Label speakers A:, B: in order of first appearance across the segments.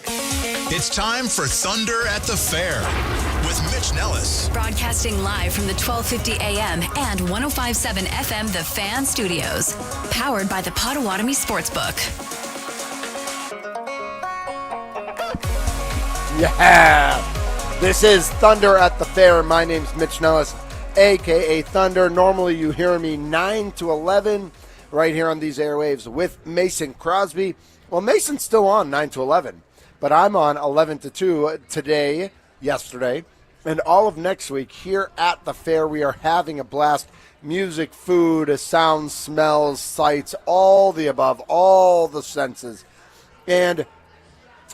A: It's time for Thunder at the Fair with Mitch Nellis.
B: Broadcasting live from the 1250 AM and 105.7 FM The Fan Studios. Powered by the Potawatomi Sportsbook.
C: Yeah! This is Thunder at the Fair. My name's Mitch Nellis, a.k.a. Thunder. Normally you hear me 9 to 11 right here on these airwaves with Mason Crosby. Well, Mason's still on 9 to 11. But I'm on 11 to 2 today, yesterday, and all of next week here at the fair. We are having a blast. Music, food, sounds, smells, sights, all the above, all the senses. And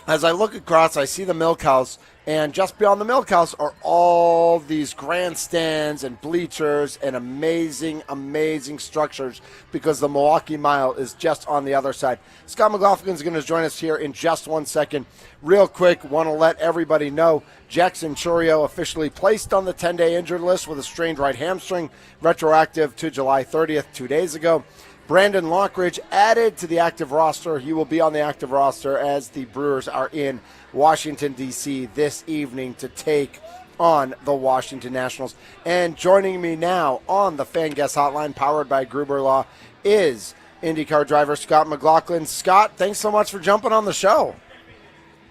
C: as I look across, I see the Milk House, and just beyond the Milk House are all these grandstands and bleachers and amazing, amazing structures because the Milwaukee Mile is just on the other side. Scott McLaughlin is going to join us here in just 1 second. Real quick, want to let everybody know Jackson Chourio officially placed on the 10-day injured list with a strained right hamstring, retroactive to July 30th, 2 days ago. Brandon Lockridge added to the active roster. He will be on the active roster as the Brewers are in Washington, D.C. this evening to take on the Washington Nationals. And joining me now on the Fan Guest Hotline, powered by Gruber Law, is IndyCar driver Scott McLaughlin. Scott, thanks so much for jumping on the show.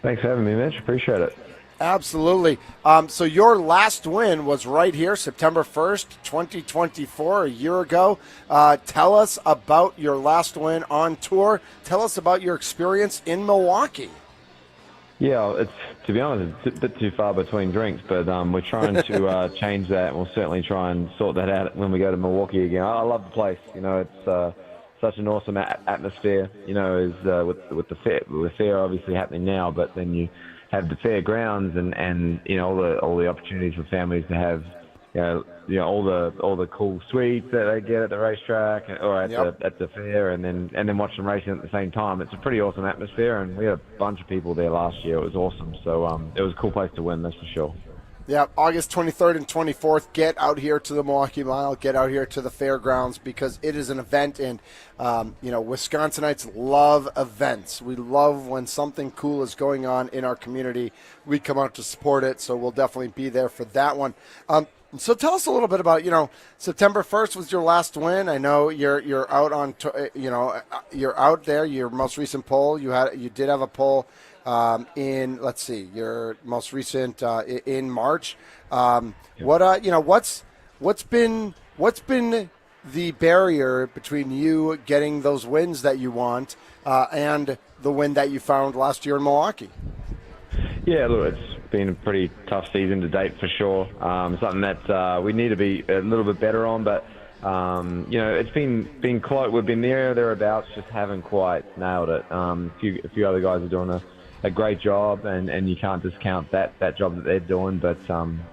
D: Thanks for having me, Mitch. Appreciate it.
C: Absolutely. So your last win was right here, September 1st, 2024, a year ago. Tell us about your last win on tour. Tell us about your experience in Milwaukee.
D: Yeah, to be honest, it's a bit too far between drinks, but we're trying to change that, and we'll certainly try and sort that out when we go to Milwaukee again. I love the place. You know, it's such an awesome atmosphere. You know, is with the fair obviously happening now, but then you have the fairgrounds and you know all the opportunities for families to have you know all the cool suites that they get at the racetrack or at the fair, and then watch them racing at the same time. It's a pretty awesome atmosphere, and we had a bunch of people there last year. It was awesome. So it was a cool place to win, that's for sure.
C: Yeah, August 23rd and 24th, get out here to the Milwaukee Mile, get out here to the fairgrounds because it is an event, and, you know, Wisconsinites love events. We love when something cool is going on in our community. We come out to support it, so we'll definitely be there for that one. So tell us a little bit about, you know, September 1st was your last win. I know you're out on, you're out there. Your most recent poll, you did have a poll in, let's see, your most recent in March. What's been the barrier between you getting those wins that you want and the win that you found last year in Milwaukee?
D: Yeah, look, it's been a pretty tough season to date for sure. Something that we need to be a little bit better on, but you know, it's been close. We've been thereabouts, just haven't quite nailed it. A few other guys are doing a great job, and you can't discount that job that they're doing. But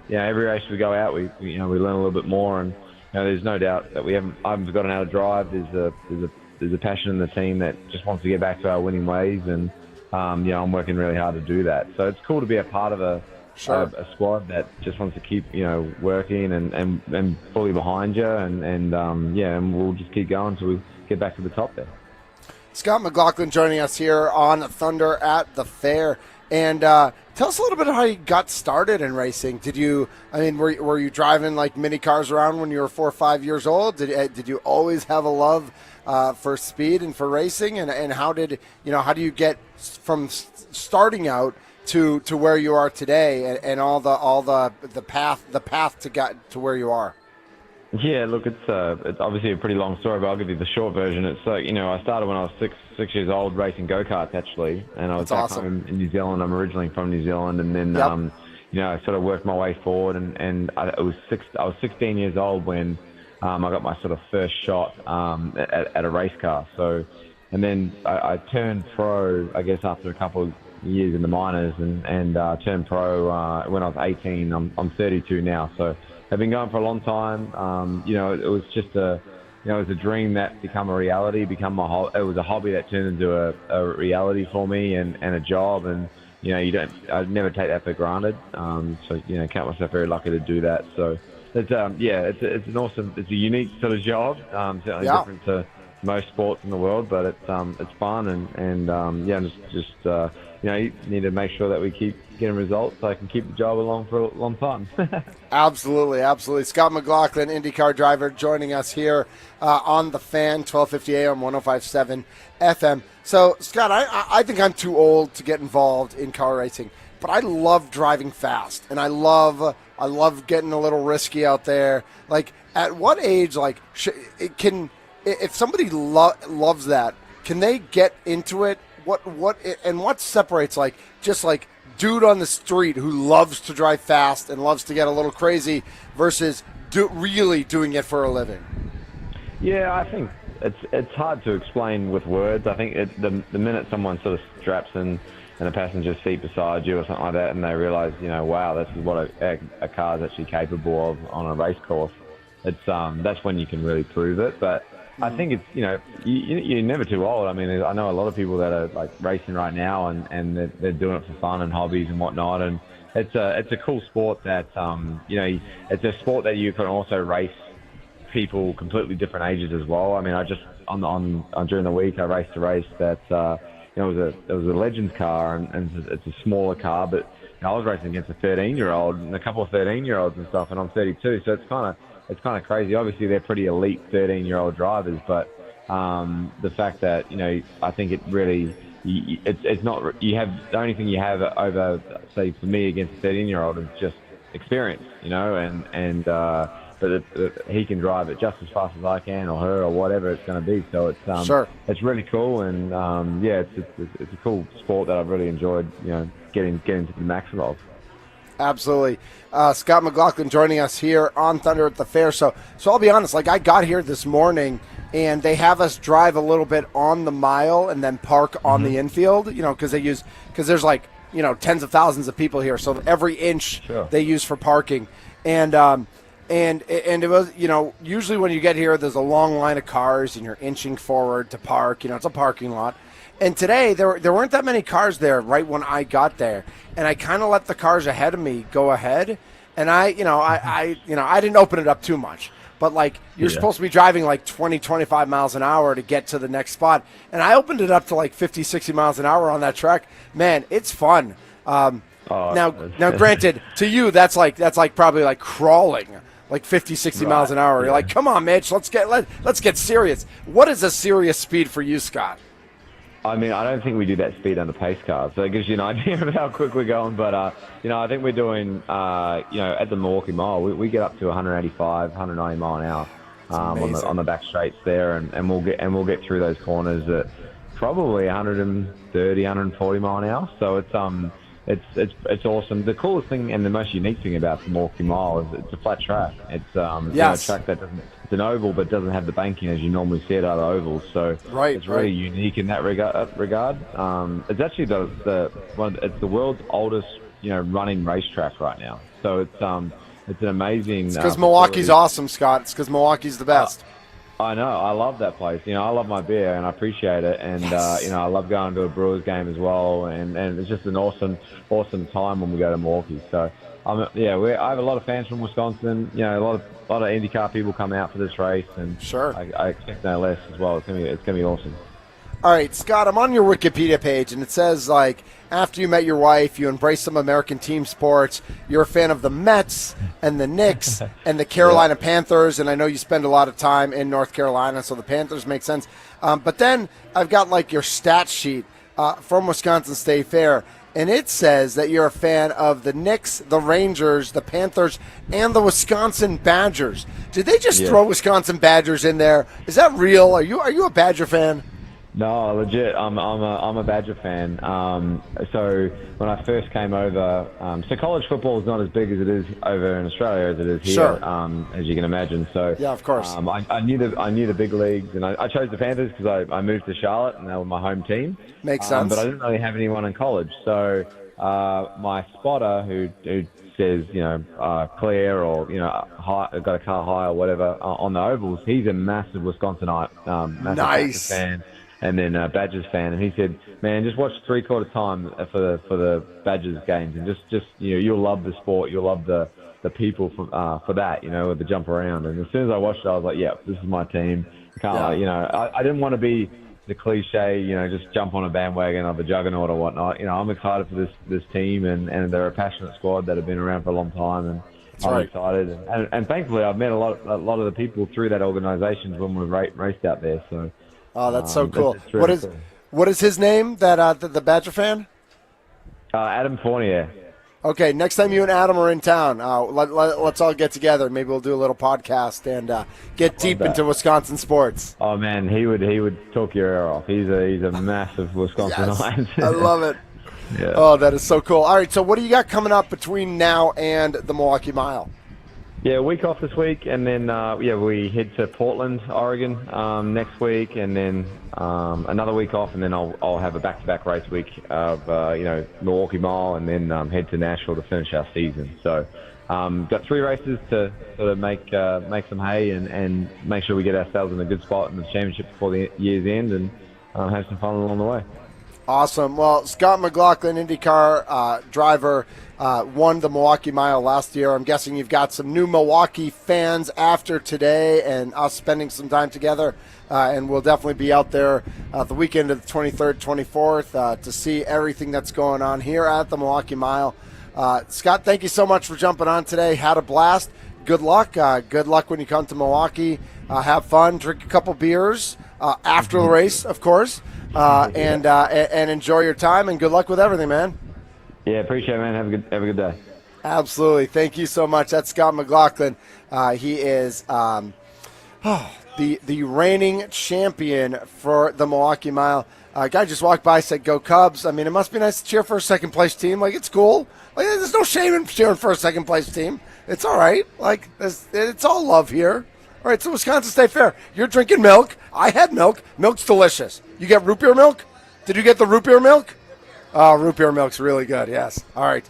D: yeah, every race we go out, we learn a little bit more, and you know, there's no doubt that I haven't forgotten how to drive. There's a passion in the team that just wants to get back to our winning ways, and you know, I'm working really hard to do that. So it's cool to be a part of a squad that just wants to keep, you know, working and fully behind you, and we'll just keep going until we get back to the top there.
C: Scott McLaughlin joining us here on Thunder at the Fair. And tell us a little bit of how you got started in racing. Were you driving like mini cars around when you were 4 or 5 years old? Did you always have a love for speed and for racing? And how do you get from starting out to where you are today and all the path to get to where you are?
D: Yeah, look, it's obviously a pretty long story, but I'll give you the short version. It's like, you know, I started when I was six years old racing go-karts, actually, and I was back home in New Zealand. I'm originally from New Zealand, and then, you know, I sort of worked my way forward, and I was 16 years old when I got my sort of first shot at a race car. So, and then I turned pro, I guess, after a couple of years in the minors, and turned pro when I was 18. I'm 32 now, so I've been going for a long time. You know, it was just it was a dream that became a reality. It was a hobby that turned into a reality for me and a job. And you know, I'd never take that for granted. So you know, count myself very lucky to do that. So it's it's a unique sort of job. Certainly different to most sports in the world, but it's fun and you need to make sure that we keep getting results so I can keep the job along for a long time.
C: Absolutely, absolutely. Scott McLaughlin, IndyCar driver, joining us here on the Fan, 1250 AM, 105.7 FM. So, Scott, I think I'm too old to get involved in car racing, but I love driving fast, and I love getting a little risky out there. Like, at what age, like, if somebody loves that, can they get into it? What separates, like, just like dude on the street who loves to drive fast and loves to get a little crazy versus really doing it for a living?
D: Yeah, I think it's hard to explain with words. I think the minute someone sort of straps in a passenger seat beside you or something like that, and they realize, wow, this is what a car is actually capable of on a race course. It's that's when you can really prove it. But I think it's you're never too old. I mean, I know a lot of people that are like racing right now, and they're doing it for fun and hobbies and whatnot. And it's a cool sport that it's a sport that you can also race people completely different ages as well. I mean, I just on during the week I raced a race that it was a Legends car, and it's a smaller car, but I was racing against a 13-year-old and a couple of 13-year-olds and stuff, and I'm 32, so it's kind of crazy. Obviously, they're pretty elite 13-year-old drivers, but the fact that I think it really it's not you have the only thing you have over, say, for me against a 13-year-old is just experience, but he can drive it just as fast as I can, or her, or whatever it's going to be. So it's
C: sure.
D: It's really cool, and it's a cool sport that I've really enjoyed, getting to the maximum of.
C: Absolutely. Scott McLaughlin joining us here on Thunder at the Fair. So I'll be honest, like, I got here this morning and they have us drive a little bit on the mile and then park on the infield, because there's like, tens of thousands of people here. So every inch they use for parking. And it was, usually when you get here, there's a long line of cars and you're inching forward to park. It's a parking lot. And today there weren't that many cars there right when I got there, and I kind of let the cars ahead of me go ahead, and I didn't open it up too much, but like you're supposed to be driving like 20, 25 miles an hour to get to the next spot, and I opened it up to like 50, 60 miles an hour on that track. Man, it's fun. Now, granted, to you that's like probably like crawling. Like 50, 60 miles an hour. You're like, come on, Mitch, let's get serious. What is a serious speed for you, Scott?
D: I mean, I don't think we do that speed on the pace cars, so it gives you an idea of how quick we're going. But I think we're doing, at the Milwaukee Mile, we get up to 185, 190 mile an hour on the back straights there, and we'll get through those corners at probably 130, 140 mile an hour. So it's awesome. The coolest thing and the most unique thing about the Milwaukee Mile is it's a flat track. It's a track that it's an oval but doesn't have the banking as you normally see it out of ovals. So it's really unique in that regard. It's actually it's the world's oldest running racetrack right now. So it's an amazing.
C: It's because Milwaukee's awesome, Scott. It's because Milwaukee's the best.
D: I know. I love that place. I love my beer and I appreciate it. And, I love going to a Brewers game as well. And it's just an awesome time when we go to Milwaukee. So, I have a lot of fans from Wisconsin. A lot of IndyCar people come out for this race. And
C: sure, I
D: expect no less as well. It's gonna be awesome.
C: All right, Scott, I'm on your Wikipedia page, and it says, like, after you met your wife, you embraced some American team sports. You're a fan of the Mets and the Knicks and the Carolina Panthers, and I know you spend a lot of time in North Carolina, so the Panthers make sense. But then I've got, like, your stat sheet from Wisconsin State Fair, and it says that you're a fan of the Knicks, the Rangers, the Panthers, and the Wisconsin Badgers. Did they just throw Wisconsin Badgers in there? Is that real? Are you a Badger fan?
D: No, legit. I'm a Badger fan. So when I first came over, so college football is not as big as it is over in Australia as it is here, as you can imagine. So
C: yeah, of course.
D: I knew the big leagues, and I chose the Panthers because I moved to Charlotte and they were my home team.
C: Makes sense.
D: But I didn't really have anyone in college, so my spotter who says clear or got a car high or whatever on the ovals, he's a massive Wisconsinite, massive fan. And then Badgers fan, and he said, "Man, just watch 3/4 time for the Badgers games, and just you'll love the sport, you'll love the people for that, with the jump around." And as soon as I watched it, I was like, "Yeah, this is my team." I didn't want to be the cliche, just jump on a bandwagon of a juggernaut or whatnot. I'm excited for this team, and they're a passionate squad that have been around for a long time, and I'm excited. And thankfully, I've met a lot of the people through that organisation when we've raced out there. So,
C: that's so cool.
D: Really
C: what is his name? That the Badger fan?
D: Adam Fournier.
C: Okay, next time you and Adam are in town, let's all get together. Maybe we'll do a little podcast and get deep into Wisconsin sports.
D: Oh man, he would talk your ear off. He's a massive Wisconsinite.
C: Yes, I love it.
D: Yeah.
C: Oh, that is so cool. All right, so what do you got coming up between now and the Milwaukee Mile?
D: Yeah, a week off this week, and then we head to Portland, Oregon next week, and then another week off, and then I'll have a back-to-back race week of Milwaukee Mile, and then head to Nashville to finish our season. So got 3 races to sort of make some hay and make sure we get ourselves in a good spot in the championship before the year's end, and have some fun along the way.
C: Awesome. Well, Scott McLaughlin, IndyCar driver, won the Milwaukee Mile last year. I'm guessing you've got some new Milwaukee fans after today and us spending some time together. And we'll definitely be out there the weekend of the 23rd, 24th to see everything that's going on here at the Milwaukee Mile. Scott, thank you so much for jumping on today. Had a blast. Good luck. Good luck when you come to Milwaukee. Have fun. Drink a couple beers after the race, of course. And enjoy your time, and good luck with everything, man.
D: Yeah, appreciate it, man. Have a good day.
C: Absolutely. Thank you so much. That's Scott McLaughlin. He is the reigning champion for the Milwaukee Mile. A guy just walked by, said, "Go Cubs." I mean, it must be nice to cheer for a second-place team. Like, it's cool. Like, there's no shame in cheering for a second-place team. It's all right. Like, it's all love here. All right, so Wisconsin State Fair. You're drinking milk. I had milk. Milk's delicious. You get root beer milk? Did you get the root beer milk? Oh, root beer milk's really good, yes. All right.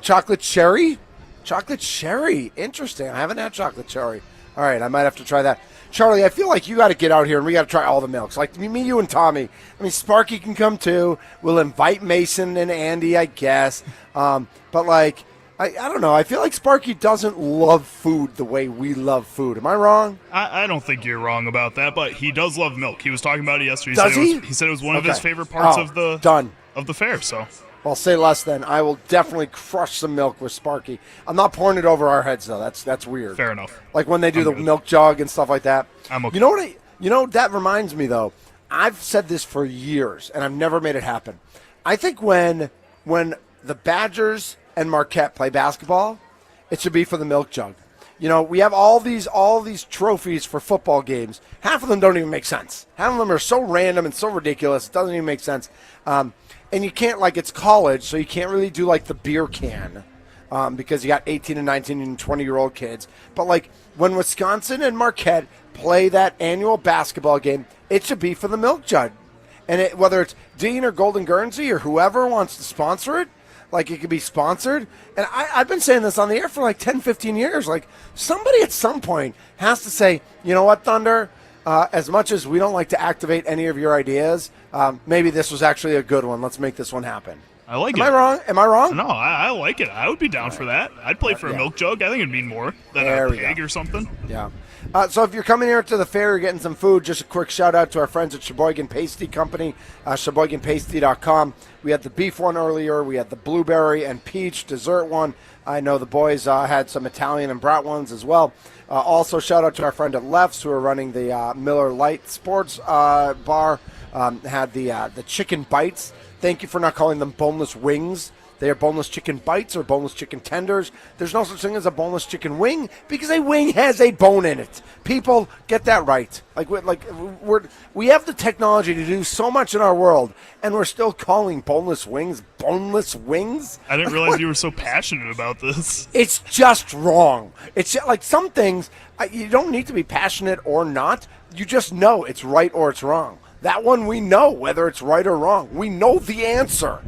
C: Chocolate cherry? Chocolate cherry. Interesting. I haven't had chocolate cherry. All right, I might have to try that. Charlie, I feel like you got to get out here and we got to try all the milks. Like me, you, and Tommy. I mean, Sparky can come too. We'll invite Mason and Andy, I guess. But, like, I don't know. I feel like Sparky doesn't love food the way we love food. Am I wrong?
E: I don't think you're wrong about that, but he does love milk. He was talking about it yesterday.
C: Does he?
E: He said it was one of his favorite parts of the fair. So,
C: well, say less then. I will definitely crush some milk with Sparky. I'm not pouring it over our heads though. That's weird.
E: Fair enough.
C: Like when they do milk jug and stuff like that.
E: I'm okay.
C: You know what? That reminds me though. I've said this for years and I've never made it happen. I think when the Badgers and Marquette play basketball, it should be for the milk jug. You know, we have all these trophies for football games. Half of them don't even make sense. Half of them are so random and so ridiculous, it doesn't even make sense. And you can't, like, it's college, so you can't really do, like, the beer can because you got 18 and 19 and 20-year-old kids. But, like, when Wisconsin and Marquette play that annual basketball game, it should be for the milk jug. And whether it's Dean or Golden Guernsey or whoever wants to sponsor it, like, it could be sponsored. And I've been saying this on the air for like 10, 15 years. Like, somebody at some point has to say, you know what, Thunder, as much as we don't like to activate any of your ideas, maybe this was actually a good one. Let's make this one happen.
E: I like it.
C: Am I wrong? Am I wrong?
E: No, I like it. I would be down for that. I'd play for a milk jug. I think it'd mean more than a pig or something.
C: Yeah. So if you're coming here to the fair, you're getting some food, just a quick shout-out to our friends at Sheboygan Pasty Company, SheboyganPasty.com. We had the beef one earlier. We had the blueberry and peach dessert one. I know the boys had some Italian and brat ones as well. Also, shout-out to our friend at Lefts who are running the Miller Lite Sports Bar. Had the chicken bites. Thank you for not calling them boneless wings. They are boneless chicken bites or boneless chicken tenders. There's no such thing as a boneless chicken wing because a wing has a bone in it. People, get that right. We have the technology to do so much in our world, and we're still calling boneless wings boneless wings.
E: I didn't realize you were so passionate about this.
C: It's just wrong. It's just, like, some things, you don't need to be passionate or not. You just know it's right or it's wrong. That one we know whether it's right or wrong. We know the answer.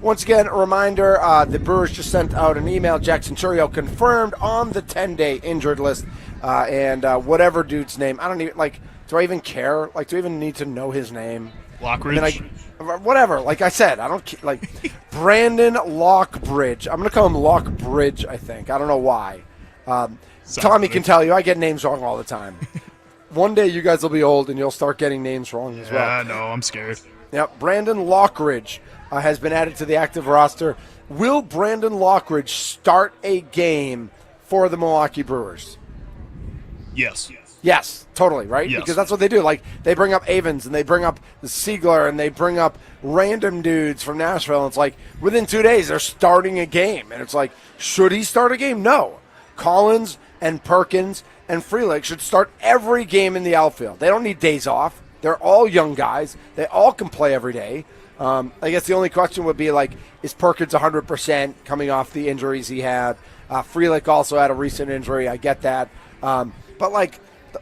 C: Once again, a reminder, the Brewers just sent out an email. Jackson Chourio confirmed on the 10-day injured list. And whatever dude's name, I don't even, like, do I even care? Like, do I even need to know his name?
E: Lockridge?
C: Whatever. Like I said, I don't, like, Brandon Lockbridge. I'm going to call him Lockbridge, I think. I don't know why. Tommy can tell you, I get names wrong all the time. one day you guys will be old and you'll start getting names wrong as well.
E: Yeah, no, I'm scared.
C: Yep, Brandon Lockridge has been added to the active roster. Will Brandon Lockridge start a game for the Milwaukee Brewers?
E: Yes.
C: Yes, totally, right?
E: Yes.
C: Because that's what they do. Like, they bring up Avens, and they bring up the Siegler, and they bring up random dudes from Nashville, and it's like, within 2 days, they're starting a game. And it's like, should he start a game? No. Collins and Perkins and Frelick should start every game in the outfield. They don't need days off. They're all young guys. They all can play every day. I guess the only question would be, like, is Perkins 100% coming off the injuries he had? Frelick also had a recent injury. I get that. But, like,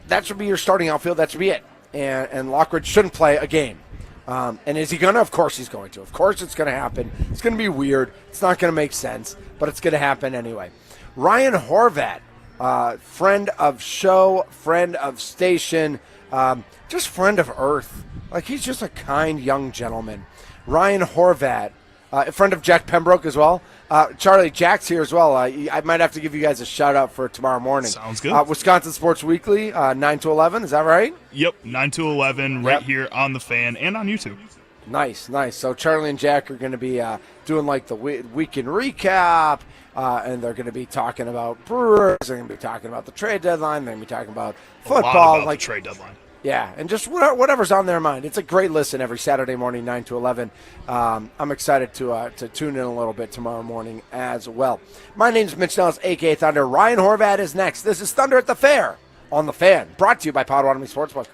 C: that should be your starting outfield. That should be it. And Lockridge shouldn't play a game. And is he going to? Of course he's going to. Of course it's going to happen. It's going to be weird. It's not going to make sense, but it's going to happen anyway. Ryan Horvat, friend of show, friend of station, just friend of Earth. Like, he's just a kind young gentleman. Ryan Horvat, a friend of Jack Pembroke as well. Charlie, Jack's here as well. I might have to give you guys a shout-out for tomorrow morning.
E: Sounds good.
C: Wisconsin Sports Weekly, 9 to 11. Is that right?
E: Yep, 9 to 11 right here on The Fan and on YouTube.
C: Nice, nice. So Charlie and Jack are going to be doing like the weekend recap, and they're going to be talking about Brewers. They're going to be talking about the trade deadline. They're going to be talking about football.
E: A lot about
C: like
E: the trade deadline.
C: Yeah, and just whatever's on their mind. It's a great listen every Saturday morning, 9 to 11. I'm excited to tune in a little bit tomorrow morning as well. My name's Mitch Nellis, a.k.a. Thunder. Ryan Horvat is next. This is Thunder at the Fair on The Fan, brought to you by Potawatomi Sportsbook.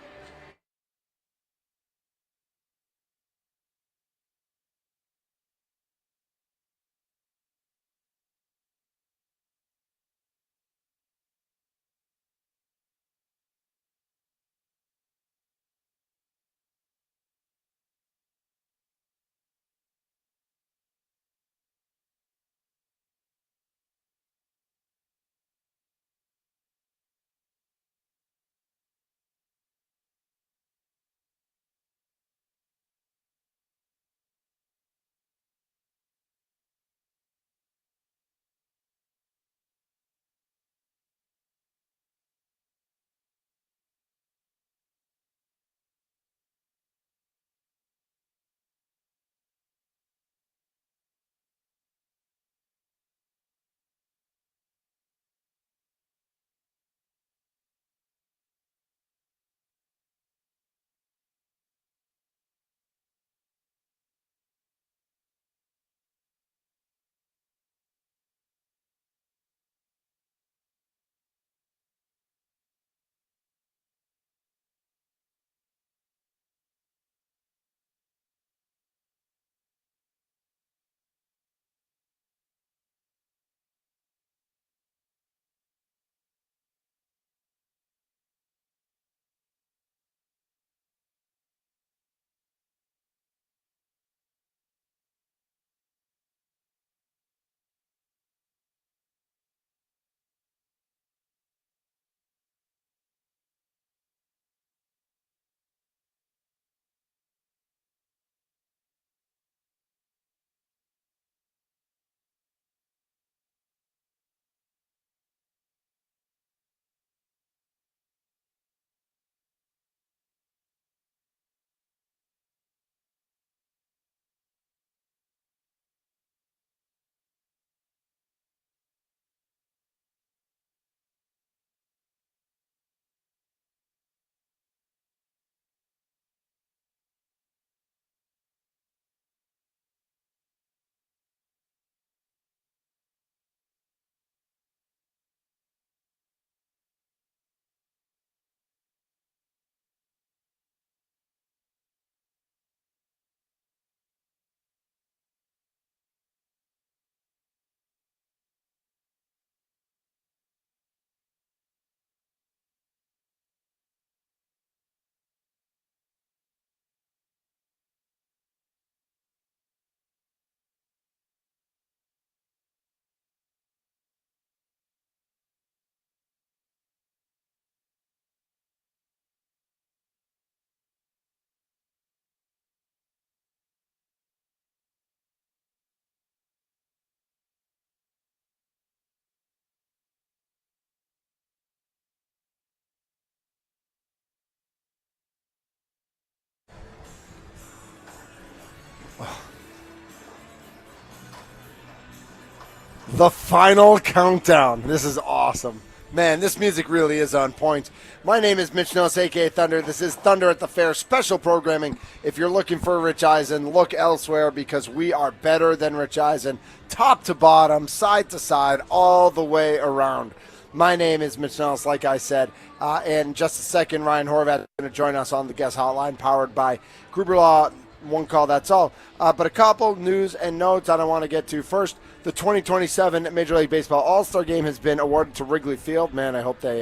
C: The final countdown. This is awesome. Man, this music really is on point. My name is Mitch Nellis, a.k.a. Thunder. This is Thunder at the Fair special programming. If you're looking for Rich Eisen, look elsewhere because we are better than Rich Eisen, top to bottom, side to side, all the way around. My name is Mitch Nellis, like I said. In just a second, Ryan Horvat is going to join us on the guest hotline, powered by Gruber Law. One call, that's all. But a couple news and notes I want to get to. First, the 2027 Major League Baseball All-Star Game has been awarded to Wrigley Field. Man, I hope they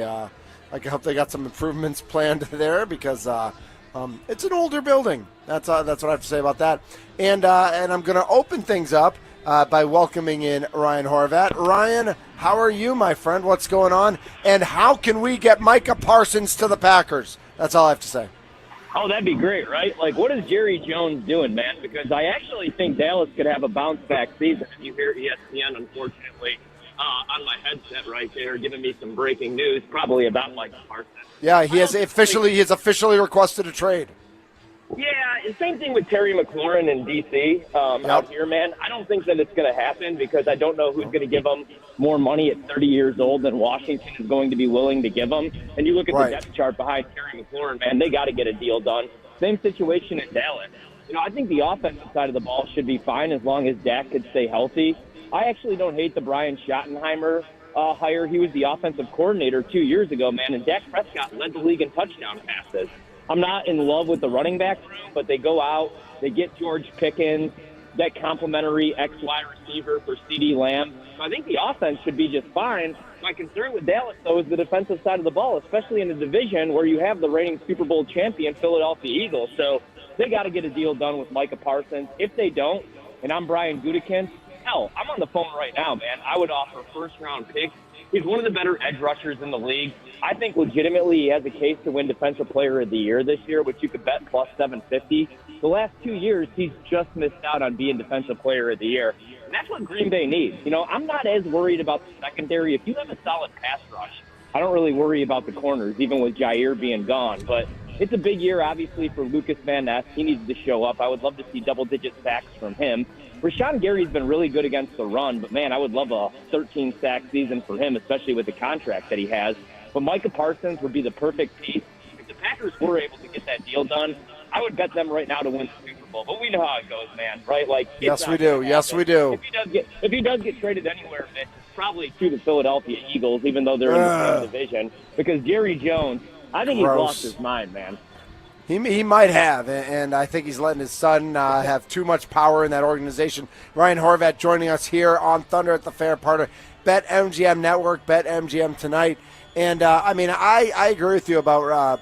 C: got some improvements planned there because it's an older building. That's what I have to say about that. And I'm going to open things up by welcoming in Ryan Horvat. Ryan, how are you, my friend? What's going on? And how can we get Micah Parsons to the Packers? That's all I have to say.
F: Oh, that'd be great, right? Like, what is Jerry Jones doing, man? Because I actually think Dallas could have a bounce-back season. You hear ESPN, unfortunately, on my headset right there, giving me some breaking news, probably about Micah Parsons.
C: Yeah, he has officially requested a trade.
F: Yeah, same thing with Terry McLaurin in D.C. Out here, man. I don't think that it's going to happen because I don't know who's going to give him more money at 30 years old than Washington is going to be willing to give him. And you look at the depth chart behind Terry McLaurin, man, they got to get a deal done. Same situation in Dallas. You know, I think the offensive side of the ball should be fine as long as Dak could stay healthy. I actually don't hate the Brian Schottenheimer hire. He was the offensive coordinator 2 years ago, man, and Dak Prescott led the league in touchdown passes. I'm not in love with the running back room, but they go out, they get George Pickens, that complimentary XY receiver for CeeDee Lamb. So I think the offense should be just fine. My concern with Dallas, though, is the defensive side of the ball, especially in a division where you have the reigning Super Bowl champion Philadelphia Eagles. So they got to get a deal done with Micah Parsons. If they don't, and I'm Brian Gutekunst, hell, I'm on the phone right now, man. I would offer first-round picks. He's one of the better edge rushers in the league. I think legitimately he has a case to win Defensive Player of the Year this year, which you could bet plus 750. The last 2 years, he's just missed out on being Defensive Player of the Year. And that's what Green Bay needs. You know, I'm not as worried about the secondary. If you have a solid pass rush, I don't really worry about the corners, even with Jair being gone. But it's a big year, obviously, for Lucas Van Ness. He needs to show up. I would love to see double-digit sacks from him. Rashawn Gary's been really good against the run, but, man, I would love a 13-sack season for him, especially with the contract that he has. But Micah Parsons would be the perfect piece. If the Packers were able to get that deal done, I would bet them right now to win the Super Bowl. But we know how it goes, man, right? Like,
C: yes, we do. Yes, we do.
F: If he does get traded anywhere, Mitch, it's probably to the Philadelphia Eagles, even though they're in the same division. Because Jerry Jones, I think he's lost his mind, man.
C: He might have, and I think he's letting his son have too much power in that organization. Ryan Horvat joining us here on Thunder at the Fair, part of BetMGM Network, BetMGM tonight. And, I agree with you about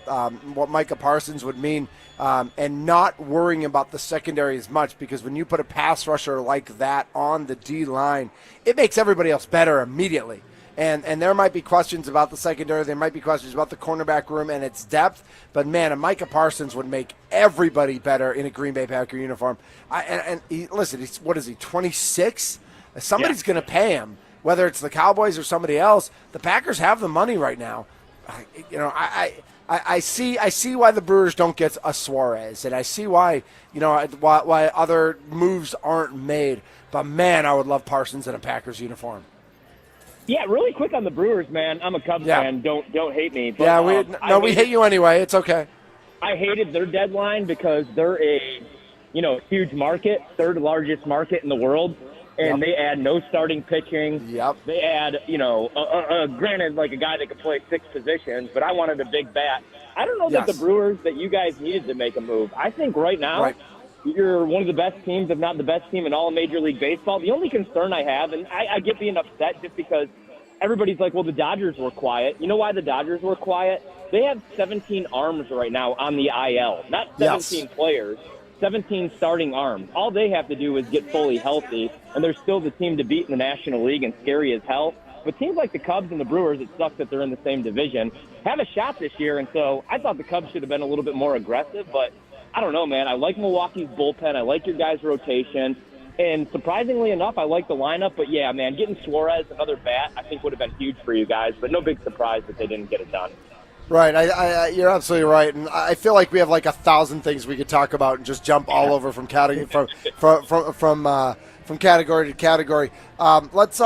C: what Micah Parsons would mean and not worrying about the secondary as much because when you put a pass rusher like that on the D-line, it makes everybody else better immediately. And there might be questions about the secondary. There might be questions about the cornerback room and its depth. But, man, a Micah Parsons would make everybody better in a Green Bay Packer uniform. What is he, 26? Somebody's going to pay him, whether it's the Cowboys or somebody else. The Packers have the money right now. I see why the Brewers don't get a Suarez, and I see why other moves aren't made. But, man, I would love Parsons in a Packers uniform.
F: Yeah, really quick on the Brewers, man. I'm a Cubs fan. Don't hate me. But,
C: we hate you anyway. It's okay.
F: I hated their deadline because they're a huge market, third largest market in the world, and they add no starting pitching. Yep. They add granted like a guy that could play 6 positions, but I wanted a big bat. I don't know that the Brewers that you guys needed to make a move. I think right now. You're one of the best teams, if not the best team in all of Major League Baseball. The only concern I have, and I get being upset just because everybody's like, well, the Dodgers were quiet. You know why the Dodgers were quiet? They have 17 arms right now on the IL. Not 17 players, 17 starting arms. All they have to do is get fully healthy, and they're still the team to beat in the National League and scary as hell. But teams like the Cubs and the Brewers, it sucks that they're in the same division, have a shot this year. And so I thought the Cubs should have been a little bit more aggressive, but I don't know, man. I like Milwaukee's bullpen. I like your guys' rotation. And surprisingly enough, I like the lineup. But, yeah, man, getting Suarez, another bat, I think would have been huge for you guys. But no big surprise that they didn't get it done.
C: Right. You're absolutely right. And I feel like we have like 1,000 things we could talk about and just jump all over from category to category. Let's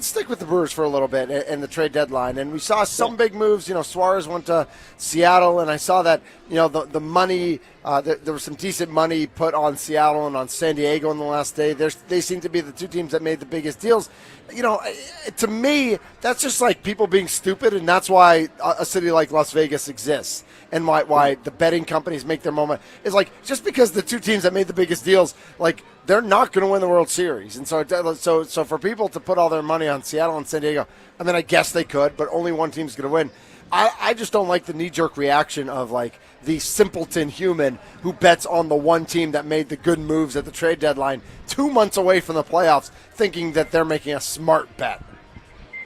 C: stick with the Brewers for a little bit in the trade deadline. And we saw some big moves. Suarez went to Seattle, and I saw that the money. There was some decent money put on Seattle and on San Diego in the last day. They seem to be the two teams that made the biggest deals. To me, that's just like people being stupid, and that's why a city like Las Vegas exists, and why the betting companies make their moment. Is like just because the two teams that made the biggest deals, like they're not going to win the World Series, and so for people to put all their money on Seattle and San Diego, I mean, I guess they could, but only one team's going to win. I just don't like the knee-jerk reaction of like the simpleton human who bets on the one team that made the good moves at the trade deadline 2 months away from the playoffs, thinking that they're making a smart bet.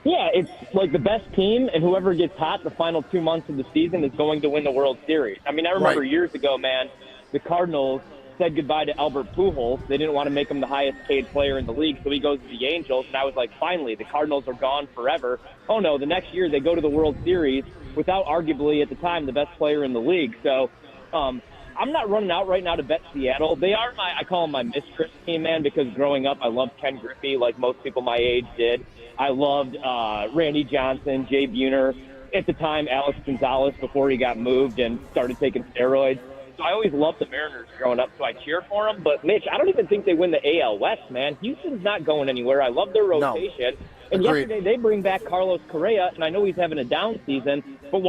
F: Yeah, it's like the best team, and whoever gets hot the final 2 months of the season is going to win the World Series. I mean, I remember years ago, man, the Cardinals said goodbye to Albert Pujols. They didn't want to make him the highest paid player in the league, so he goes to the Angels, and I was like, finally, the Cardinals are gone forever. Oh, no, the next year they go to the World Series without arguably, at the time, the best player in the league. So I'm not running out right now to bet Seattle. They are I call them my mistress team, man, because growing up I loved Ken Griffey like most people my age did. I loved Randy Johnson, Jay Buhner. At the time, Alex Gonzalez before he got moved and started taking steroids. So I always loved the Mariners growing up, so I cheer for them. But, Mitch, I don't even think they win the AL West, man. Houston's not going anywhere. I love their rotation. No. And yesterday they bring back Carlos Correa, and I know he's having a down season, but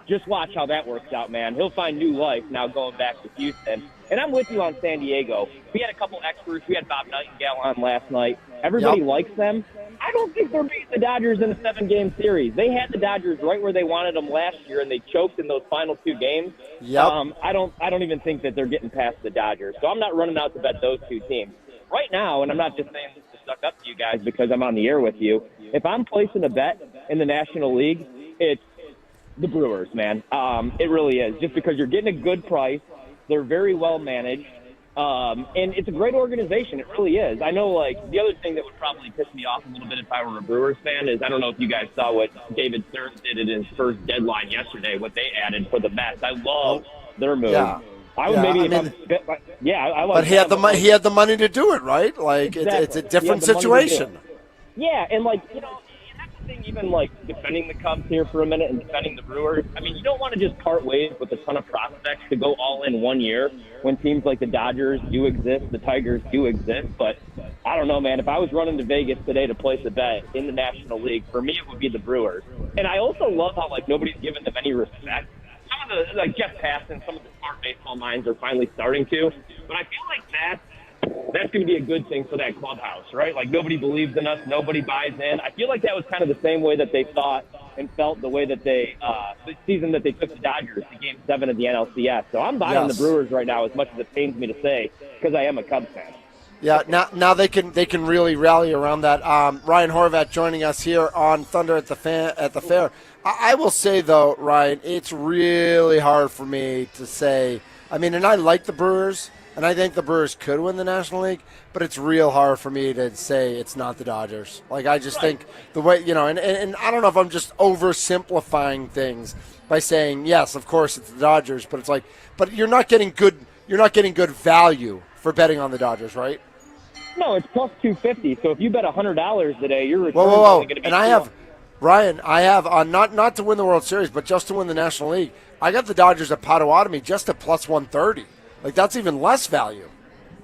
F: just watch how that works out, man. He'll find new life now going back to Houston. And I'm with you on San Diego. We had a couple experts. We had Bob Nightingale on last night. Everybody likes them. I don't think they're beating the Dodgers in a 7-game series. They had the Dodgers right where they wanted them last year, and they choked in those final 2 games.
C: Yep.
F: I don't even think that they're getting past the Dodgers. So I'm not running out to bet those two teams. Right now, and I'm not just saying this to suck up to you guys because I'm on the air with you, if I'm placing a bet in the National League, it's the Brewers, man. It really is, just because you're getting a good price. They're very well managed. And it's a great organization. It really is. I know, like, the other thing that would probably piss me off a little bit if I were a Brewers fan is I don't know if you guys saw what David Stern did in his first deadline yesterday, what they added for the Mets. I love their move.
C: Yeah.
F: I would
C: but he had the money to do it, right? Like, exactly. It's a different situation.
F: Yeah, and, like, and that's the thing, even, like, defending the Cubs here for a minute and defending the Brewers. I mean, you don't want to just part ways with a ton of prospects to go all in 1 year when teams like the Dodgers do exist, the Tigers do exist. But I don't know, man. If I was running to Vegas today to place a bet in the National League, for me it would be the Brewers. And I also love how, like, nobody's giving them any respect. Some of the, like Jeff Passan, some of the smart baseball minds are finally starting to. But I feel like that's going to be a good thing for that clubhouse, right? Like, nobody believes in us. Nobody buys in. I feel like that was kind of the same way that they thought and felt the way that they the season that they took the Dodgers to Game 7 of the NLCS. So I'm buying the Brewers right now, as much as it pains me to say, because I am a Cubs fan.
C: Yeah, now they can really rally around that. Ryan Horvat joining us here on Thunder at the Fair. I will say, though, Ryan, it's really hard for me to say. I mean, and I like the Brewers, and I think the Brewers could win the National League, but it's real hard for me to say it's not the Dodgers. Like, I just think the way, and I don't know if I'm just oversimplifying things by saying, yes, of course it's the Dodgers, but it's like, but you're not getting good value for betting on the Dodgers, right?
F: No, it's plus 250. So if you bet $100 today, your return
C: is
F: only going to be.
C: And I have, Ryan, not to win the World Series, but just to win the National League. I got the Dodgers at Potawatomi just at plus 130. Like, that's even less value.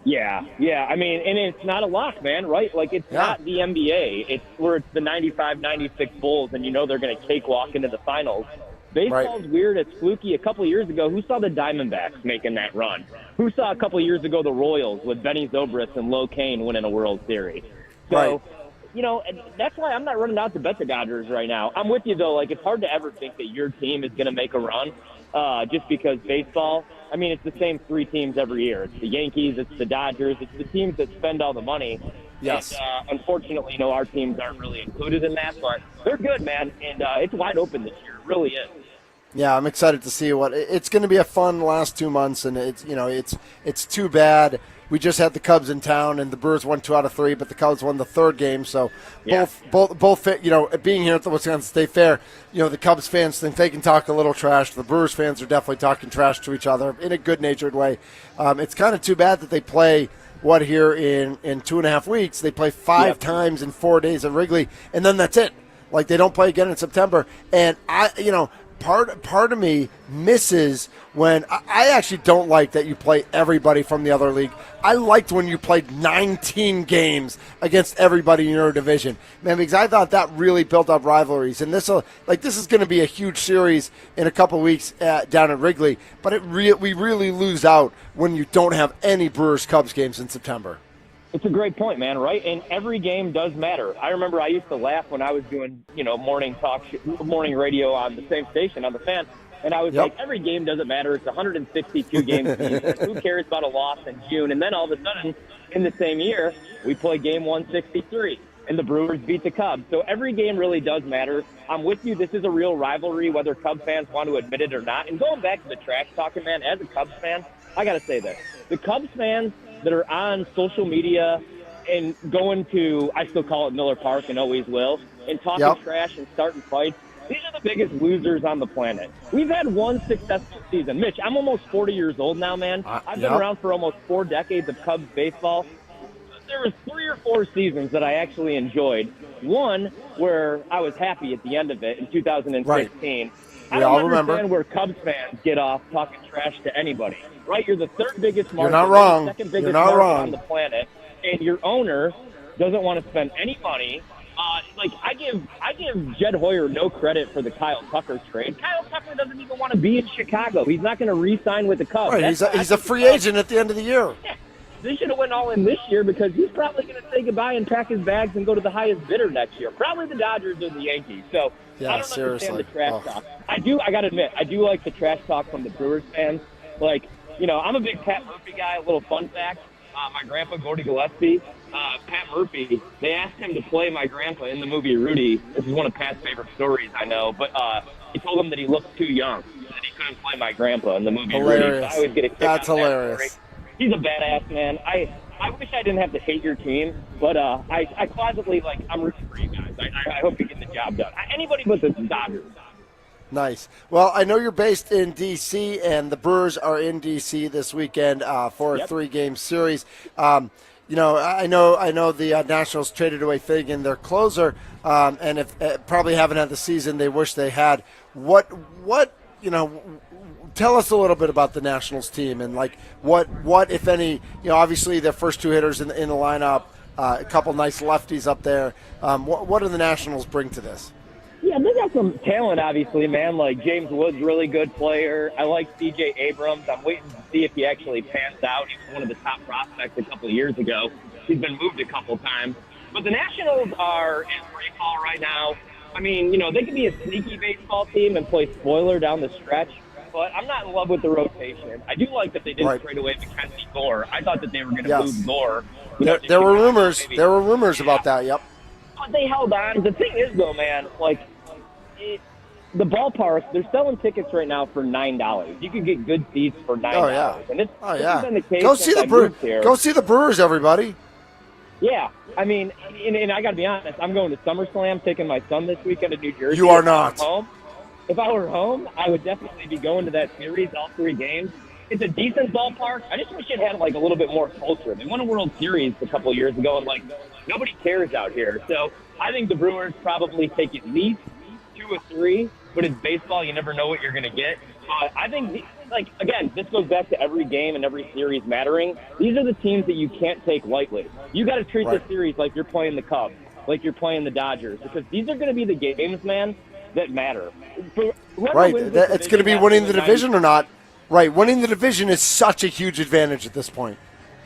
F: Yeah. I mean, and it's not a lock, man, right? Like, it's not the NBA. It's where it's the 95-96 Bulls, and you know they're going to cakewalk into the finals. Baseball's weird. It's fluky. A couple of years ago, who saw the Diamondbacks making that run? Who saw a couple of years ago the Royals with Benny Zobrist and Lo Cain winning a World Series? So, that's why I'm not running out to bet the Dodgers right now. I'm with you, though. Like, it's hard to ever think that your team is going to make a run just because baseball, I mean, it's the same 3 teams every year. It's the Yankees, it's the Dodgers, it's the teams that spend all the money.
C: Yes.
F: And, unfortunately, our teams aren't really included in that, but they're good, man, and it's wide open this year. It really is.
C: Yeah, I'm excited to see what it's going to be. A fun last 2 months, and it's too bad. We just had the Cubs in town, and the Brewers won 2 out of 3, but the Cubs won the 3rd game. So both being here at the Wisconsin State Fair, the Cubs fans think they can talk a little trash. The Brewers fans are definitely talking trash to each other in a good-natured way. It's kind of too bad that they play here in 2.5 weeks. They play 5 times in 4 days at Wrigley, and then that's it. Like, they don't play again in September. And part of me misses when I actually don't like that you play everybody from the other league. I liked when you played 19 against everybody in your division, man, because I thought that really built up rivalries. And this is going to be a huge series in a couple weeks down at Wrigley. But we really lose out when you don't have any Brewers-Cubs games in September.
F: It's a great point, man, right? And every game does matter. I remember I used to laugh when I was doing, morning radio on the same station, on the Fan, and I was like, every game doesn't matter. It's 162 games season. Who cares about a loss in June? And then all of a sudden, in the same year, we play game 163, and the Brewers beat the Cubs. So every game really does matter. I'm with you. This is a real rivalry, whether Cubs fans want to admit it or not. And going back to the trash talking, man, as a Cubs fan, I got to say this. The Cubs fans that are on social media and going to, I still call it Miller Park and always will, and talking trash and starting fights, these are the biggest losers on the planet. We've had one successful season. Mitch, I'm almost 40 years old now, man. I've been around for almost 4 decades of Cubs baseball. There was 3 or 4 seasons that I actually enjoyed. One where I was happy at the end of it in 2016.
C: Right.
F: I don't understand where Cubs fans get off talking trash to anybody. Right? You're the 3rd biggest market,
C: You're not wrong.
F: 2nd biggest market on the planet, and your owner doesn't want to spend any money. I give Jed Hoyer no credit for the Kyle Tucker trade. Kyle Tucker doesn't even want to be in Chicago. He's not going to re-sign with the Cubs.
C: Right, he's a free agent at the end of the year.
F: Yeah. They should have went all in this year because he's probably going to say goodbye and pack his bags and go to the highest bidder next year. Probably the Dodgers or the Yankees. So I don't understand the trash talk. I got to admit, I do like the trash talk from the Brewers fans. I'm a big Pat Murphy guy. A little fun fact. My grandpa, Gordy Gillespie, Pat Murphy, they asked him to play my grandpa in the movie Rudy. This is one of Pat's favorite stories, I know. But he told him that he looked too young, that he couldn't play my grandpa in the movie Rudy. So I always get a kick
C: That's
F: out of
C: hilarious.
F: That story. He's a badass, man. I wish I didn't have to hate your team, but I closetly, I'm rooting for you guys. I hope you get the job done. Anybody but the Dodgers.
C: Nice. Well, I know you're based in D.C., and the Brewers are in D.C. this weekend for a 3-game series. I know the Nationals traded away Fagan, their closer, and if probably haven't had the season they wish they had. Tell us a little bit about the Nationals team and what if any. Obviously their first 2 hitters in the lineup, a couple nice lefties up there. What do the Nationals bring to this?
F: Yeah, they got some talent, obviously, man. Like James Wood's really good player. I like C.J. Abrams. I'm waiting to see if he actually pans out. He was one of the top prospects a couple of years ago. He's been moved a couple times. But the Nationals are in free fall right now. I mean, they could be a sneaky baseball team and play spoiler down the stretch. But I'm not in love with the rotation. I do like that they didn't trade away Mackenzie Gore. I thought that they were going to move Gore.
C: There were rumors. Maybe. There were rumors about that. Yep.
F: But they held on. The thing is, though, man, the ballpark, they're selling tickets right now for $9. You can get good seats for $9.
C: Oh yeah.
F: And this has been the case.
C: Go see the Brewers. Go see the Brewers, everybody.
F: Yeah, I mean, and I got to be honest. I'm going to SummerSlam, taking my son this weekend to New Jersey.
C: You are not.
F: If I were home, I would definitely be going to that series, all 3 games. It's a decent ballpark. I just wish it had a little bit more culture. They won a World Series a couple of years ago, and nobody cares out here. So I think the Brewers probably take at least 2 or 3. But in baseball, you never know what you're going to get. I think, again, this goes back to every game and every series mattering. These are the teams that you can't take lightly. You got to treat this series like you're playing the Cubs, like you're playing the Dodgers, because these are going to be the games, man, that matter.
C: It's going to be winning the division or not. Right, winning the division is such a huge advantage at this point.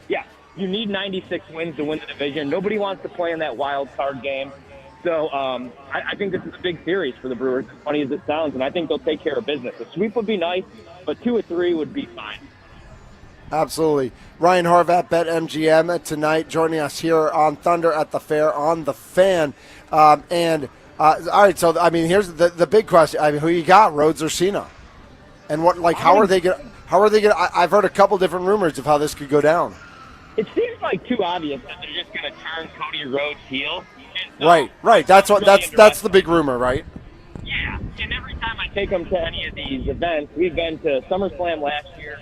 F: Yeah, you need 96 wins to win the division. Nobody wants to play in that wild card game. So I think this is a big series for the Brewers, as funny as it sounds, and I think they'll take care of business. A sweep would be nice, but 2 or 3 would be fine.
C: Absolutely. Ryan Horvat, BetMGM, tonight, joining us here on Thunder at the Fair on the Fan. All right, so, here's the big question. Who you got, Rhodes or Cena? And how are they going to I've heard a couple different rumors of how this could go down.
F: It seems too obvious that they're just going to turn Cody Rhodes heel. So
C: right. That's the big rumor, right?
F: Yeah, and every time I take them to any of these events, we've been to SummerSlam last year,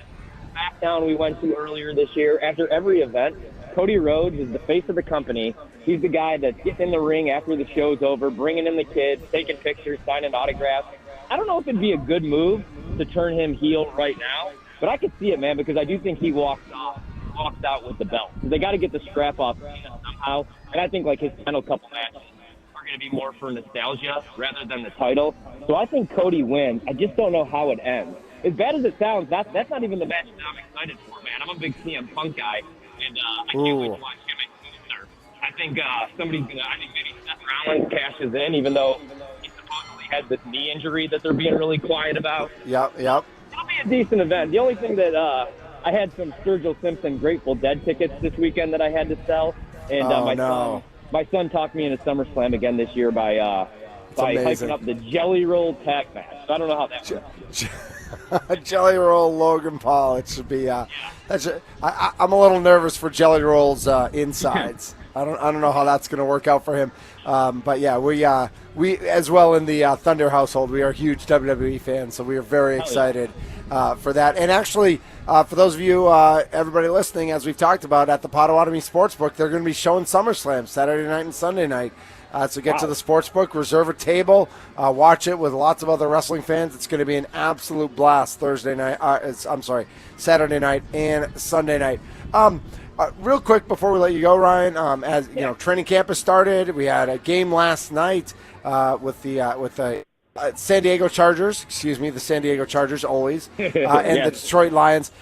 F: SmackDown we went to earlier this year. After every event, Cody Rhodes is the face of the company. He's the guy that's getting in the ring after the show's over, bringing in the kids, taking pictures, signing autographs. I don't know if it'd be a good move to turn him heel right now, but I could see it, man, because I do think he walks out with the belt. They got to get the strap off somehow, and I think like his final couple matches are going to be more for nostalgia rather than the title. So I think Cody wins. I just don't know how it ends. As bad as it sounds, that's not even the match that I'm excited for, man. I'm a big CM Punk guy, and I can't wait to watch him and Gunther. I think somebody's going to, I think maybe Seth Rollins cashes in, even though he supposedly had this knee injury that they're being really quiet about.
C: Yep.
F: It'll be a decent event. The only thing that I had some Sturgill Simpson Grateful Dead tickets this weekend that I had to sell, and my son talked me into SummerSlam again this year by hyping up the Jelly Roll tag match. So I don't know how that works.
C: Jelly Roll Logan Paul. It should be. I'm a little nervous for Jelly Roll's insides. I don't know how that's going to work out for him. But yeah, we as well in the Thunder household, we are huge WWE fans, so we are very excited for that. And actually, for those of you, everybody listening, as we've talked about at the Potawatomi Sportsbook, they're going to be showing SummerSlam Saturday night and Sunday night. So get to the Sportsbook, reserve a table, watch it with lots of other wrestling fans. It's going to be an absolute blast Saturday night and Sunday night. Real quick before we let you go, Ryan, as you know, training camp has started. We had a game last night with the San Diego Chargers. Excuse me, the San Diego Chargers always, and the Detroit Lions.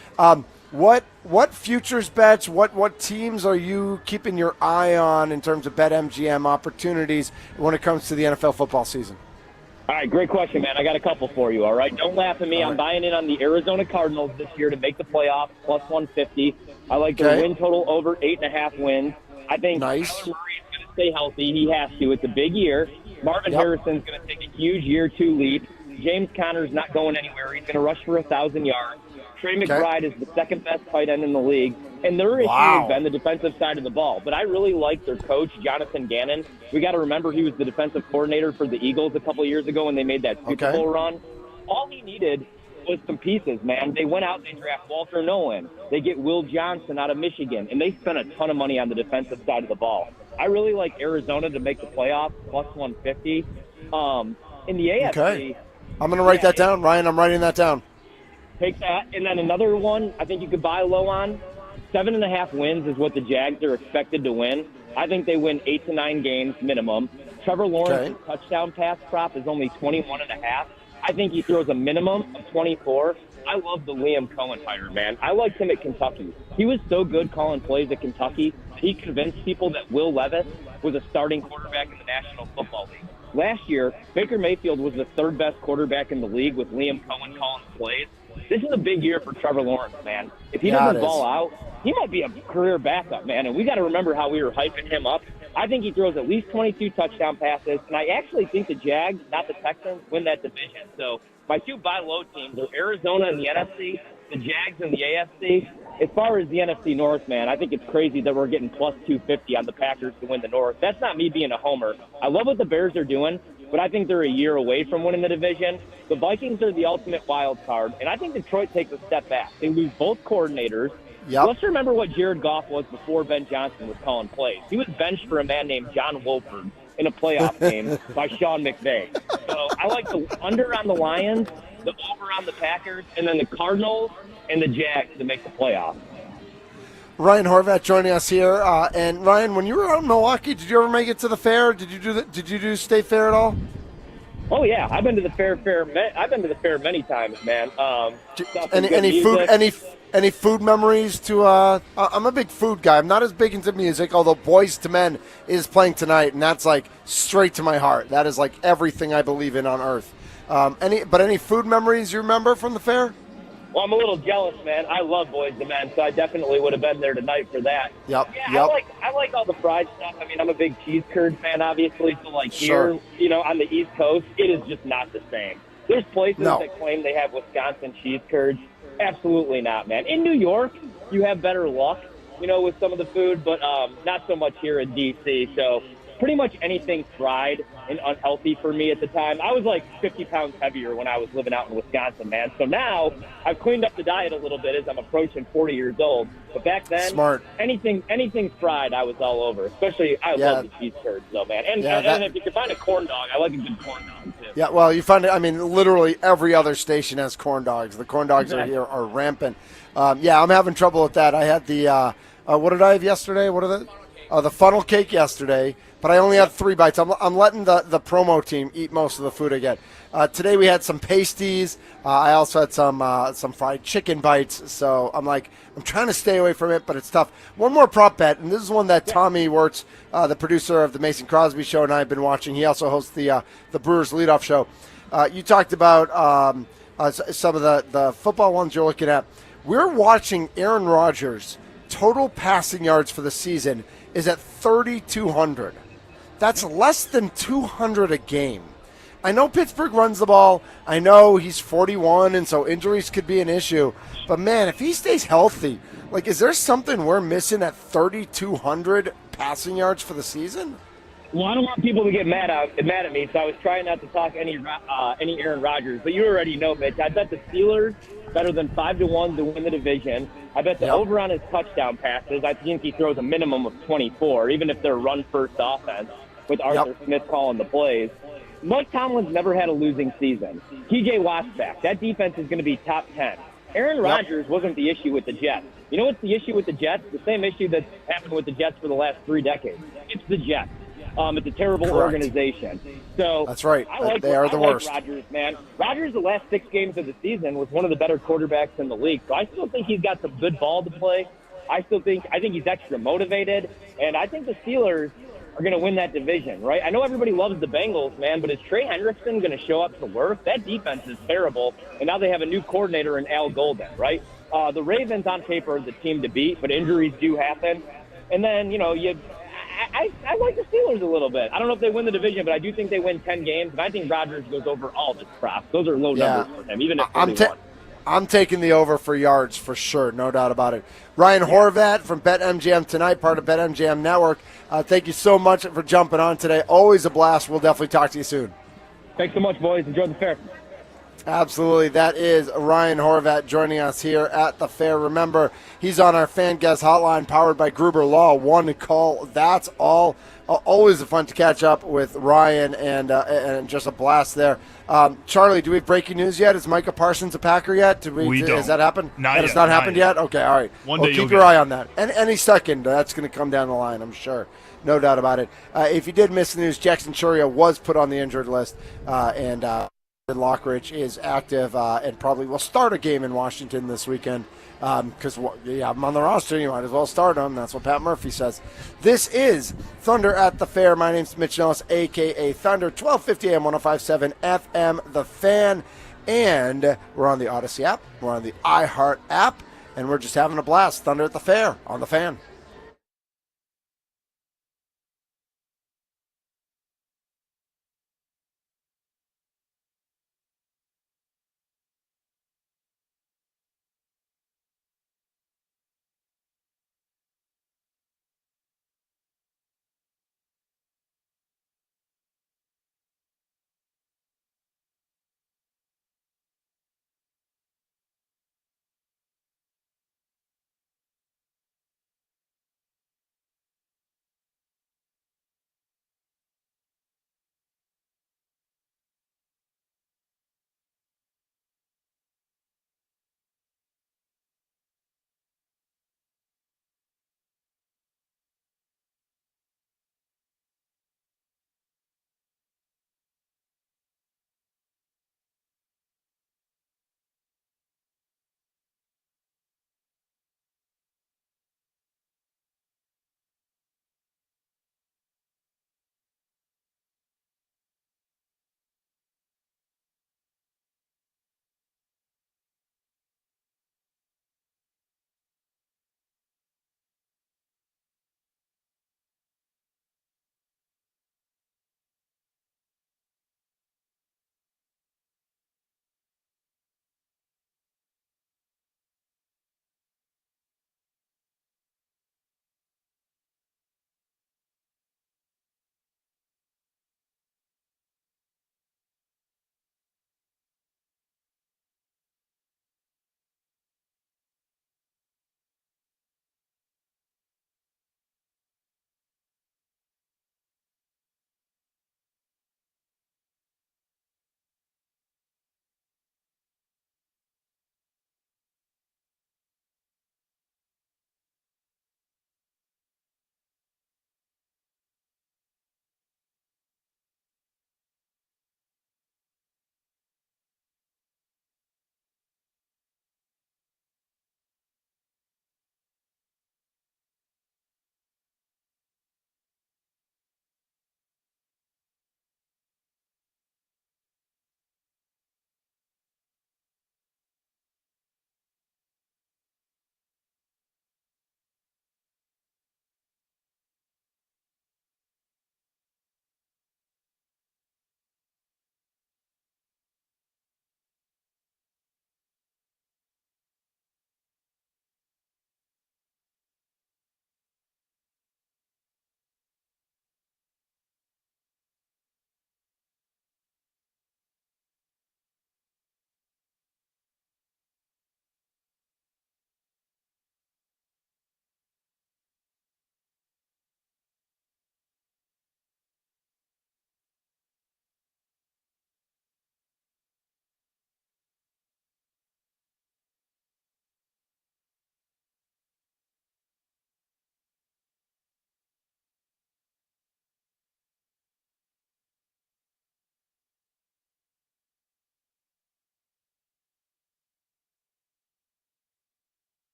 C: What futures bets? What teams are you keeping your eye on in terms of BetMGM opportunities when it comes to the NFL football season?
F: All right, great question, man. I got a couple for you, all right? Don't laugh at me. I'm buying in on the Arizona Cardinals this year to make the playoffs, plus 150. I like their win total over 8.5 wins. I think Kyler Murray is going to stay healthy. He has to. It's a big year. Marvin Harrison's going to take a huge year 2 leap. James Conner's not going anywhere. He's going to rush for 1,000 yards. Trey McBride is the second best tight end in the league. And their issue has been the defensive side of the ball. But I really like their coach, Jonathan Gannon. We got to remember he was the defensive coordinator for the Eagles a couple of years ago when they made that Super Bowl run. All he needed was some pieces, man. They went out and they draft Walter Nolan. They get Will Johnson out of Michigan. And they spent a ton of money on the defensive side of the ball. I really like Arizona to make the playoffs, plus 150. In the AFC.
C: I'm going to write that down. Ryan, I'm writing that down.
F: Take that. And then another one I think you could buy low on. 7.5 wins is what the Jags are expected to win. I think they win 8 to 9 games minimum. Trevor Lawrence's touchdown pass prop is only 21.5. I think he throws a minimum of 24. I love the Liam Cohen hire, man. I liked him at Kentucky. He was so good calling plays at Kentucky. He convinced people that Will Levis was a starting quarterback in the National Football League. Last year, Baker Mayfield was the third best quarterback in the league with Liam Cohen calling plays. This is a big year for Trevor Lawrence, man. If he doesn't ball out, he might be a career backup, man. And we got to remember how we were hyping him up. I think he throws at least 22 touchdown passes, and I actually think the Jags, not the Texans, win that division. So my 2 buy low teams are Arizona in the NFC, the Jags in the AFC. As far as the NFC North, man, I think it's crazy that we're getting plus 250 on the Packers to win the North. That's not me being a homer. I love what the Bears are doing, but I think they're a year away from winning the division. The Vikings are the ultimate wild card, and I think Detroit takes a step back. They lose both coordinators. Let's remember what Jared Goff was before Ben Johnson was calling plays. He was benched for a man named John Wolford in a playoff game by Sean McVay. So I like the under on the Lions, the over on the Packers, and then the Cardinals and the Jags to make the playoffs.
C: Ryan Horvat joining us here. And Ryan, when you were out in Milwaukee, did you ever make it to the fair? Did you do State Fair at all?
F: Oh yeah, I've been to the fair. I've been to the fair many times, man.
C: Any food memories to? I'm a big food guy. I'm not as big into music, although Boys to Men is playing tonight, and that's like straight to my heart. That is like everything I believe in on earth. Any food memories you remember from the fair?
F: Well, I'm a little jealous, man. I love Boys to Men, so I definitely would have been there tonight for that.
C: Yep.
F: I like all the fried stuff. I mean, I'm a big cheese curd fan, obviously. So, here, on the East Coast, it is just not the same. There's places that claim they have Wisconsin cheese curds. Absolutely not, man. In New York, you have better luck, with some of the food, but not so much here in D.C. So, pretty much anything fried and unhealthy for me at the time. I was like 50 pounds heavier when I was living out in Wisconsin, man. So now I've cleaned up the diet a little bit as I'm approaching 40 years old. But back then,
C: Smart.
F: anything fried, I was all over. Especially, I love the cheese curds, though, man. And if you can find a corn dog, I like a good corn dog, too.
C: Yeah, well, you find it, I mean, literally every other station has corn dogs. The corn dogs are rampant. I'm having trouble with that. I had the, what did I have yesterday? What are the funnel cake yesterday, but I only had 3 bites. I'm letting the promo team eat most of the food I get. Today we had some pasties. I also had some fried chicken bites. So I'm trying to stay away from it, but it's tough. One more prop bet, and this is one that Tommy Wirtz, the producer of the Mason Crosby Show, and I have been watching. He also hosts the Brewers Leadoff Show. You talked about some of the football ones you're looking at. We're watching Aaron Rodgers' total passing yards for the season is at 3,200. That's less than 200 a game. I know Pittsburgh runs the ball. I know he's 41, and so injuries could be an issue. But, man, if he stays healthy, is there something we're missing at 3,200 passing yards for the season?
F: Well, I don't want people to get mad at me, so I was trying not to talk any Aaron Rodgers. But you already know, Mitch. I bet the Steelers better than 5-1 to win the division. I bet the over on his touchdown passes. I think he throws a minimum of 24, even if they're run-first offense with Arthur Smith calling the plays. Mike Tomlin's never had a losing season. TJ Watt's back. That defense is going to be top 10. Aaron Rodgers wasn't the issue with the Jets. You know what's the issue with the Jets? The same issue that's happened with the Jets for the last 3 decades. It's the Jets. It's a terrible organization. So
C: that's right.
F: They
C: are the worst.
F: Rodgers, man. Rodgers, the last 6 games of the season, was one of the better quarterbacks in the league. So I still think he's got some good ball to play. I think he's extra motivated, and I think the Steelers are going to win that division, right? I know everybody loves the Bengals, man, but is Trey Hendrickson going to show up to work? That defense is terrible, and now they have a new coordinator in Al Golden, right? The Ravens on paper are the team to beat, but injuries do happen. And then, I like the Steelers a little bit. I don't know if they win the division, but I do think they win 10 games, and I think Rodgers goes over all this props. Those are low numbers for him, even if
C: I'm taking the over for yards for sure, no doubt about it. Ryan Horvat from BetMGM Tonight, part of BetMGM Network. Thank you so much for jumping on today. Always a blast. We'll definitely talk to you soon.
F: Thanks so much, boys. Enjoy the fair.
C: Absolutely. That is Ryan Horvat joining us here at the fair. Remember, he's on our fan guest hotline powered by Gruber Law. One call. That's all. Always fun to catch up with Ryan and just a blast there. Charlie, do we have breaking news yet? Is Micah Parsons a Packer yet?
E: We don't.
C: Has that happened?
E: Not yet.
C: It's not happened yet? Okay, all right.
E: One day
C: keep your eye on that. Any second, that's going to come down the line, I'm sure. No doubt about it. If you did miss the news, Jackson Churia was put on the injured list, and Lockridge is active and probably will start a game in Washington this weekend because I'm on the roster. You might as well start him. That's what Pat Murphy says. This is Thunder at the Fair. My name's Mitch Nellis, a.k.a. Thunder, 1250 AM, 105.7 FM, The Fan. And we're on the Odyssey app. We're on the iHeart app. And we're just having a blast. Thunder at the Fair on The Fan.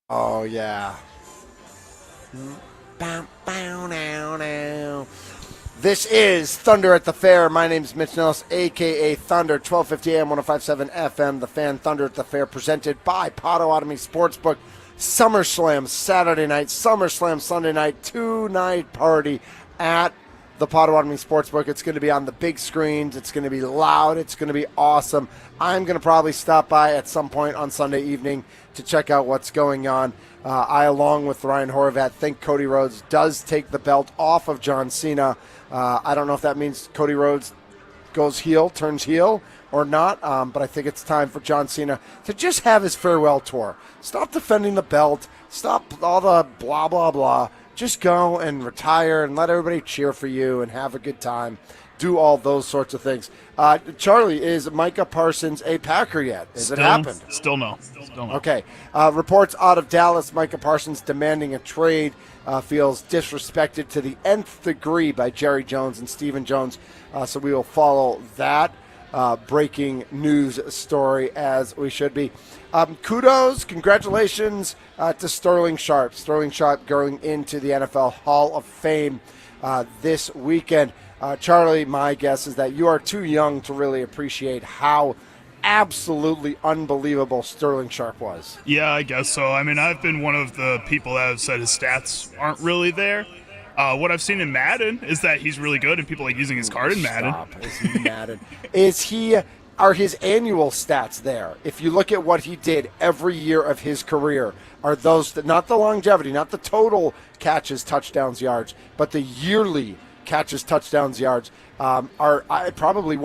C: Oh, yeah. Bow, bow, now, now. This is Thunder at the Fair. My name's Mitch Nellis, a.k.a. Thunder, 1250 AM, 105.7 FM. The Fan, Thunder at the Fair, presented by Potawatomi Sportsbook. SummerSlam Saturday night, SummerSlam Sunday night, two-night party at the Potawatomi Sportsbook. It's going to be on the big screens. It's going to be loud. It's going to be awesome. I'm going to probably stop by at some point on Sunday evening to check out what's going on. I, along with Ryan Horvat, think Cody Rhodes does take the belt off of John Cena. I don't know if that means Cody Rhodes goes heel, turns heel, or not, but I think it's time for John Cena to just have his farewell tour. Stop defending the belt. Stop all the blah, blah, blah. Just go and retire and let everybody cheer for you and have a good time. Do all those sorts of things. Charlie, is Micah Parsons a Packer yet? Has it happened?
E: Still no.
C: Okay. Reports out of Dallas, Micah Parsons demanding a trade, feels disrespected to the nth degree by Jerry Jones and Stephen Jones. So we will follow that breaking news story as we should be. Kudos, congratulations to Sterling Sharp. Sterling Sharp going into the NFL Hall of Fame this weekend. Charlie, my guess is that you are too young to really appreciate how absolutely unbelievable Sterling Sharp was.
E: Yeah, I guess so. I mean, I've been one of the people that have said his stats aren't really there. What I've seen in Madden is that he's really good, and people like using his card in Madden.
C: Are his annual stats there? If you look at what he did every year of his career, are those not the longevity, not the total catches, touchdowns, yards, but the yearly catches, touchdowns, yards are probably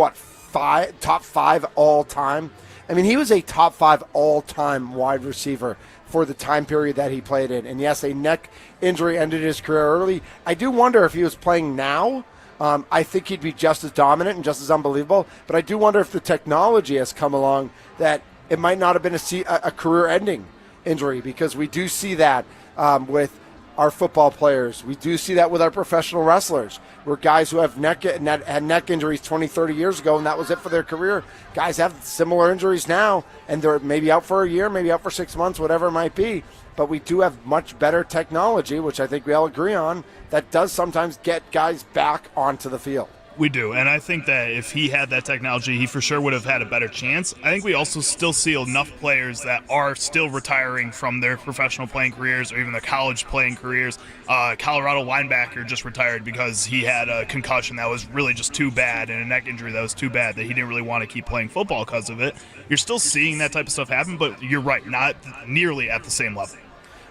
C: top five all time. I mean, he was a top 5 all time wide receiver for the time period that he played in. And yes, a neck injury ended his career early. I do wonder if he was playing now. I think he'd be just as dominant and just as unbelievable. But I do wonder if the technology has come along that it might not have been a career-ending injury, because we do see that with our football players. We do see that with our professional wrestlers, where guys who have had neck injuries 20, 30 years ago, and that was it for their career. Guys have similar injuries now, and they're maybe out for a year, maybe out for 6 months, whatever it might be. But we do have much better technology, which I think we all agree on, that does sometimes get guys back onto the field.
E: We do, and I think that if he had that technology, he for sure would have had a better chance. I think we also still see enough players that are still retiring from their professional playing careers or even their college playing careers. Colorado linebacker just retired because he had a concussion that was really just too bad, and a neck injury that was too bad that he didn't really want to keep playing football because of it. You're still seeing that type of stuff happen, but you're right, not nearly at the same level.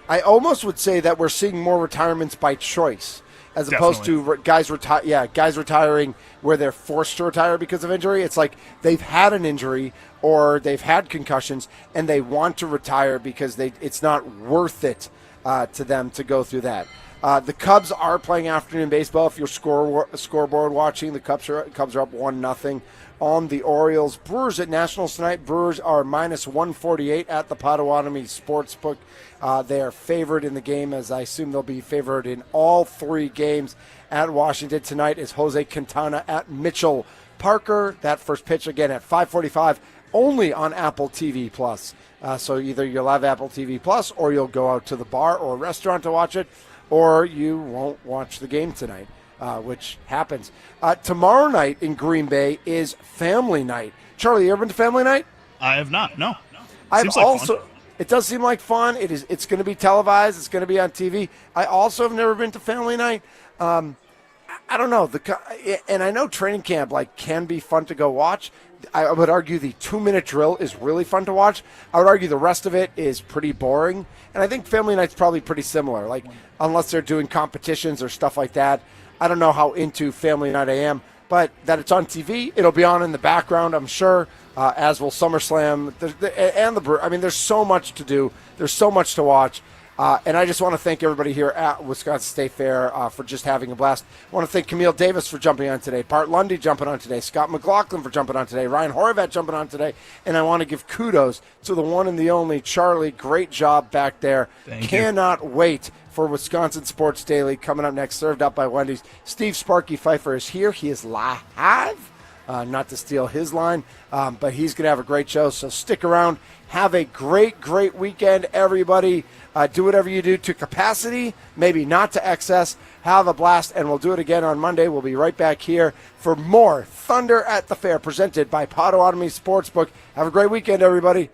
C: I almost would say that we're seeing more retirements by choice, as opposed to guys retiring where they're forced to retire because of injury. It's like they've had an injury or they've had concussions and they want to retire because it's not worth it to them to go through that. The Cubs are playing afternoon baseball. If you're scoreboard watching, the Cubs are up 1-0 on the Orioles. Brewers at Nationals tonight. Brewers are minus 148 at the Potawatomi Sportsbook. They are favored in the game, as I assume they'll be favored in all 3 games at Washington. Tonight is Jose Quintana at Mitchell Parker. That first pitch again at 5:45, only on Apple TV Plus. So either you'll have Apple TV Plus, or you'll go out to the bar or restaurant to watch it, or you won't watch the game tonight, which happens. Tomorrow night in Green Bay is family night. Charlie, you ever been to family night?
E: I have not, no.
C: I've also... Fun. It does seem like fun. It's going to be televised. It's going to be on TV. I also have never been to family night. I don't know. And I know training camp can be fun to go watch. I would argue the 2-minute drill is really fun to watch. I would argue the rest of it is pretty boring. And I think family night's probably pretty similar. Unless they're doing competitions or stuff like that. I don't know how into family night I am. But that it's on TV, it'll be on in the background, I'm sure, as will SummerSlam and the Brew. I mean, there's so much to do. There's so much to watch. And I just want to thank everybody here at Wisconsin State Fair for just having a blast. I want to thank Camille Davis for jumping on today, Bart Lundy jumping on today, Scott McLaughlin for jumping on today, Ryan Horvat jumping on today. And I want to give kudos to the one and the only Charlie. Great job back there. Cannot wait for Wisconsin Sports Daily coming up next, served up by Wendy's. Steve Sparky Pfeiffer is here. He is live not to steal his line, but he's going to have a great show, so stick around. Have a great, great weekend, everybody. Do whatever you do to capacity, maybe not to excess. Have a blast, and we'll do it again on Monday. We'll be right back here for more Thunder at the Fair, presented by Potawatomi Sportsbook. Have a great weekend, everybody.